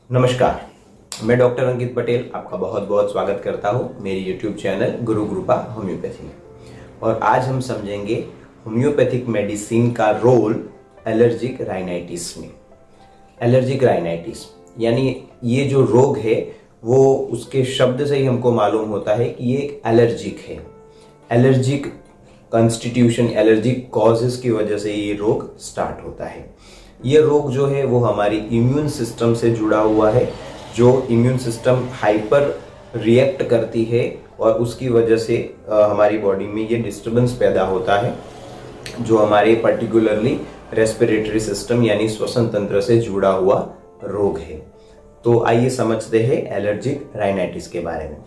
नमस्कार, मैं डॉक्टर अंकित पटेल आपका बहुत बहुत स्वागत करता हूँ मेरी यूट्यूब चैनल गुरु कृपा होम्योपैथी में। और आज हम समझेंगे होम्योपैथिक मेडिसिन का रोल एलर्जिक राइनाइटिस में। एलर्जिक राइनाइटिस यानी ये जो रोग है वो उसके शब्द से ही हमको मालूम होता है कि ये एक एलर्जिक है। एलर्जिक कॉन्स्टिट्यूशन, एलर्जिक कॉजेस की वजह से ये रोग स्टार्ट होता है। ये रोग जो है वो हमारी इम्यून सिस्टम से जुड़ा हुआ है। जो इम्यून सिस्टम हाइपर रिएक्ट करती है और उसकी वजह से हमारी बॉडी में ये डिस्टर्बेंस पैदा होता है जो हमारे पर्टिकुलरली रेस्पिरेटरी सिस्टम यानी श्वसन तंत्र से जुड़ा हुआ रोग है। तो आइए समझते हैं एलर्जिक राइनाइटिस के बारे में।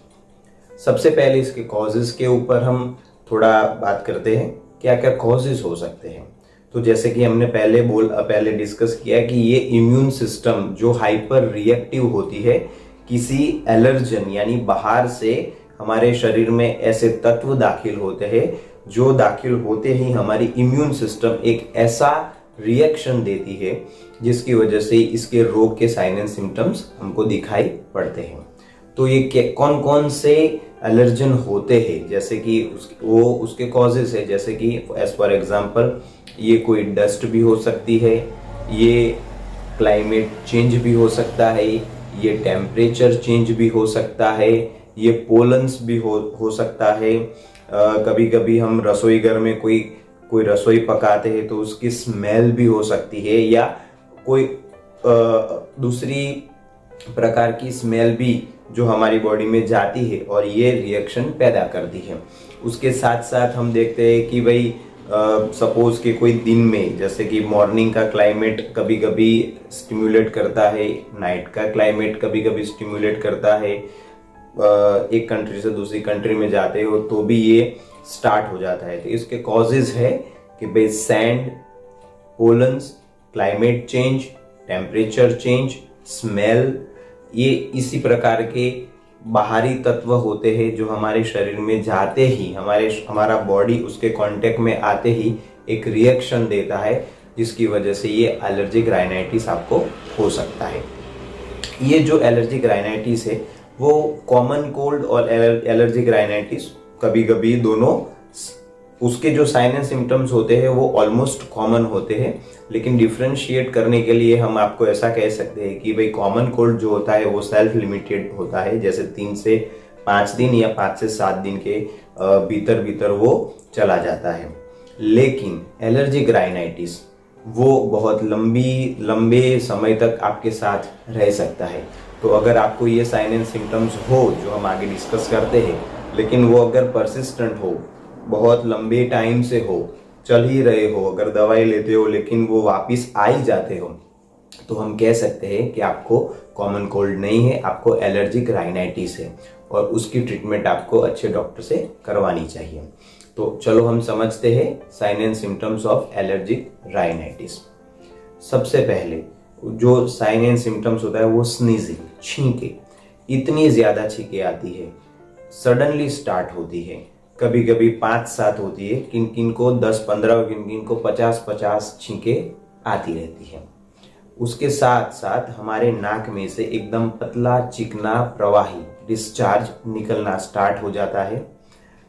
सबसे पहले इसके कॉजेज के ऊपर हम थोड़ा बात करते हैं, क्या क्या कॉजेज हो सकते हैं। तो जैसे कि हमने पहले डिस्कस किया कि ये इम्यून सिस्टम जो हाइपर रिएक्टिव होती है किसी एलर्जन यानी बाहर से हमारे शरीर में ऐसे तत्व दाखिल होते हैं जो दाखिल होते ही हमारी इम्यून सिस्टम एक ऐसा रिएक्शन देती है जिसकी वजह से इसके रोग के साइन एंड सिम्टम्स हमको दिखाई पड़ते हैं। तो ये कौन कौन से एलर्जन होते हैं, जैसे कि उसके कॉजेज है, जैसे कि एज फॉर एग्जांपल ये कोई डस्ट भी हो सकती है, ये क्लाइमेट चेंज भी हो सकता है, ये टेम्परेचर चेंज भी हो सकता है, ये पोलन्स भी हो सकता है। कभी कभी हम रसोई घर में कोई रसोई पकाते हैं तो उसकी स्मेल भी हो सकती है, या कोई दूसरी प्रकार की स्मेल भी जो हमारी बॉडी में जाती है और ये रिएक्शन पैदा करती है। उसके साथ साथ हम देखते हैं कि भाई सपोज कि कोई दिन में, जैसे कि मॉर्निंग का क्लाइमेट कभी कभी स्टिम्युलेट करता है, नाइट का क्लाइमेट कभी कभी स्टिम्युलेट करता है। एक कंट्री से दूसरी कंट्री में जाते हो तो भी ये स्टार्ट हो जाता है। तो इसके कॉजेज है कि भाई sand, pollens, climate change, temperature change, smell, ये इसी प्रकार के बाहरी तत्व होते हैं जो हमारे शरीर में जाते ही हमारा बॉडी उसके कांटेक्ट में आते ही एक रिएक्शन देता है जिसकी वजह से ये एलर्जिक राइनाइटिस आपको हो सकता है। ये जो एलर्जिक राइनाइटिस है वो कॉमन कोल्ड और एलर्जिक राइनाइटिस कभी कभी दोनों उसके जो साइन एंड सिम्टम्स होते हैं वो ऑलमोस्ट कॉमन होते हैं, लेकिन डिफ्रेंशिएट करने के लिए हम आपको ऐसा कह सकते हैं कि भाई कॉमन कोल्ड जो होता है वो सेल्फ लिमिटेड होता है, जैसे 3 से 5 दिन या 5 से 7 दिन के भीतर भीतर वो चला जाता है। लेकिन एलर्जिक राइनाइटिस वो बहुत लंबे समय तक आपके साथ रह सकता है। तो अगर आपको ये साइन एंड सिम्टम्स हो जो हम आगे डिस्कस करते हैं, लेकिन वो अगर परसिस्टेंट हो, बहुत लंबे टाइम से हो, चल ही रहे हो, अगर दवाई लेते हो लेकिन वो वापस आ ही जाते हो, तो हम कह सकते हैं कि आपको कॉमन कोल्ड नहीं है, आपको एलर्जिक राइनाइटिस है और उसकी ट्रीटमेंट आपको अच्छे डॉक्टर से करवानी चाहिए। तो चलो हम समझते हैं sign and symptoms of allergic rhinitis. सबसे पहले जो साइन एंड सिम्टम्स होता है वो स्नीजिंग, छींके, इतनी ज्यादा छींके आती है, सडनली स्टार्ट होती है, कभी कभी 5-7 होती है, किन किन को 10-15 और किन किन को 50-50 छींके आती रहती है। उसके साथ साथ हमारे नाक में से एकदम पतला चिकना प्रवाही डिस्चार्ज निकलना स्टार्ट हो जाता है।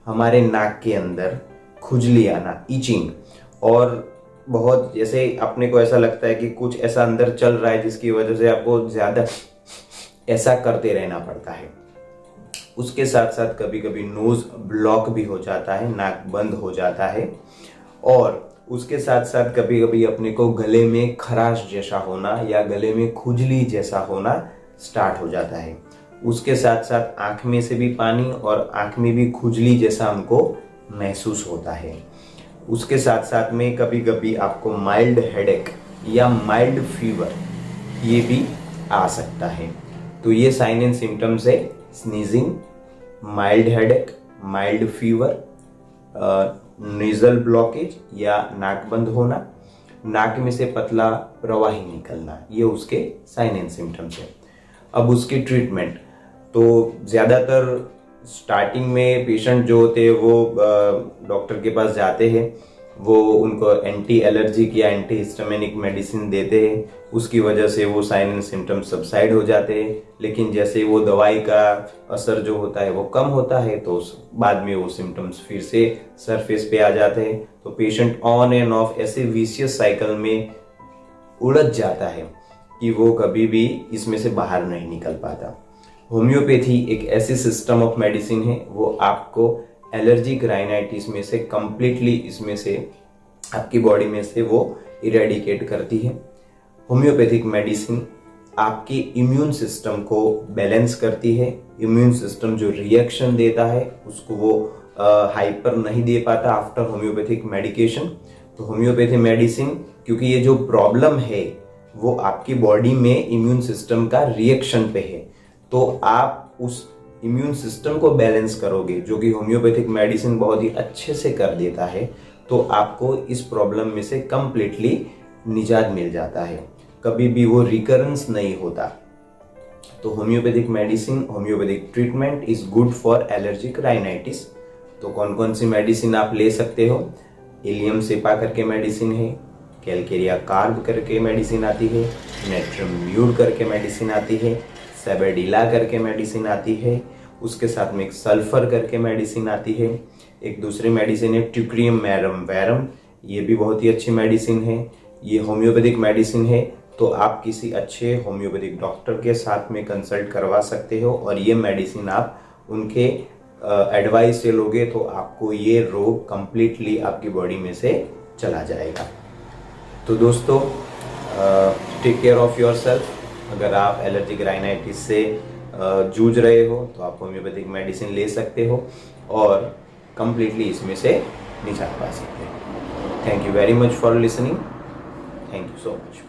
हमारे नाक के अंदर खुजली आना, इचिंग, और बहुत जैसे अपने को ऐसा लगता है कि कुछ ऐसा अंदर चल रहा है जिसकी वजह से आपको ज्यादा ऐसा करते रहना पड़ता है। उसके साथ साथ कभी कभी नोज ब्लॉक भी हो जाता है, नाक बंद हो जाता है, और उसके साथ साथ कभी कभी अपने को गले में खराश जैसा होना या गले में खुजली जैसा होना स्टार्ट हो जाता है। उसके साथ साथ आंख में से भी पानी और आंख में भी खुजली जैसा हमको महसूस होता है। उसके साथ साथ में कभी कभी आपको माइल्ड हेडेक या माइल्ड फीवर ये भी आ सकता है। तो ये साइन एंड सिम्टम्स है sneezing, mild headache, mild fever, nasal blockage या नाक बंद होना, नाक में से पतला प्रवाही निकलना, ये उसके साइन एंड सिम्टम्स है। अब उसकी ट्रीटमेंट, तो ज़्यादातर स्टार्टिंग में पेशेंट जो होते हैं वो डॉक्टर के पास जाते हैं, वो उनको एंटी एलर्जिक या एंटी हिस्टामिनिक मेडिसिन देते हैं, उसकी वजह से वो साइन एंड सिम्टम्स सबसाइड हो जाते हैं। लेकिन जैसे वो दवाई का असर जो होता है वो कम होता है तो बाद में वो सिम्टम्स फिर से सरफेस पे आ जाते हैं। तो पेशेंट ऑन एंड ऑफ ऐसे विशियस साइकिल में उलझ जाता है कि वो कभी भी इसमें से बाहर नहीं निकल पाता। होम्योपैथी एक ऐसी सिस्टम ऑफ मेडिसिन है, वो आपको एलर्जिक राइनाइटिस में से कंप्लीटली इसमें से आपकी बॉडी में से वो इरेडिकेट करती है। होम्योपैथिक मेडिसिन आपके इम्यून सिस्टम को बैलेंस करती है। इम्यून सिस्टम जो रिएक्शन देता है उसको वो हाइपर नहीं दे पाता आफ्टर होम्योपैथिक मेडिकेशन। तो होम्योपैथी मेडिसिन, क्योंकि ये जो प्रॉब्लम है वो आपकी बॉडी में इम्यून सिस्टम का रिएक्शन पे है, तो आप उस इम्यून सिस्टम को बैलेंस करोगे, जो कि होम्योपैथिक मेडिसिन बहुत ही अच्छे से कर देता है, तो आपको इस प्रॉब्लम में से कंप्लीटली निजात मिल जाता है, कभी भी वो रिकरेंस नहीं होता। तो homeopathic medicine, homeopathic treatment is good for allergic rhinitis. तो कौन कौन सी मेडिसिन आप ले सकते हो? इलियम सेपा करके मेडिसिन है, कैलकेरिया कार्ब करके मेडिसिन आती है, नेट्रियम म्यूड करके मेडिसिन आती है, सेबेडिला करके मेडिसिन आती है, उसके साथ में एक सल्फर करके मेडिसिन आती है। एक दूसरी मेडिसिन है ट्यूक्रियम मैरम वैरम, ये भी बहुत ही अच्छी मेडिसिन है। ये होम्योपैथिक मेडिसिन है, तो आप किसी अच्छे होम्योपैथिक डॉक्टर के साथ में कंसल्ट करवा सकते हो, और ये मेडिसिन आप उनके एडवाइस से लोगे तो आपको ये रोग कंप्लीटली आपकी बॉडी में से चला जाएगा। तो दोस्तों, टेक केयर ऑफ योरसेल्फ। अगर आप एलर्जिक राइनाइटिस से जूझ रहे हो तो आप होम्योपैथिक मेडिसिन ले सकते हो और कंप्लीटली इसमें से निजात पा सकते हो। Thank you very much for listening. Thank you so much.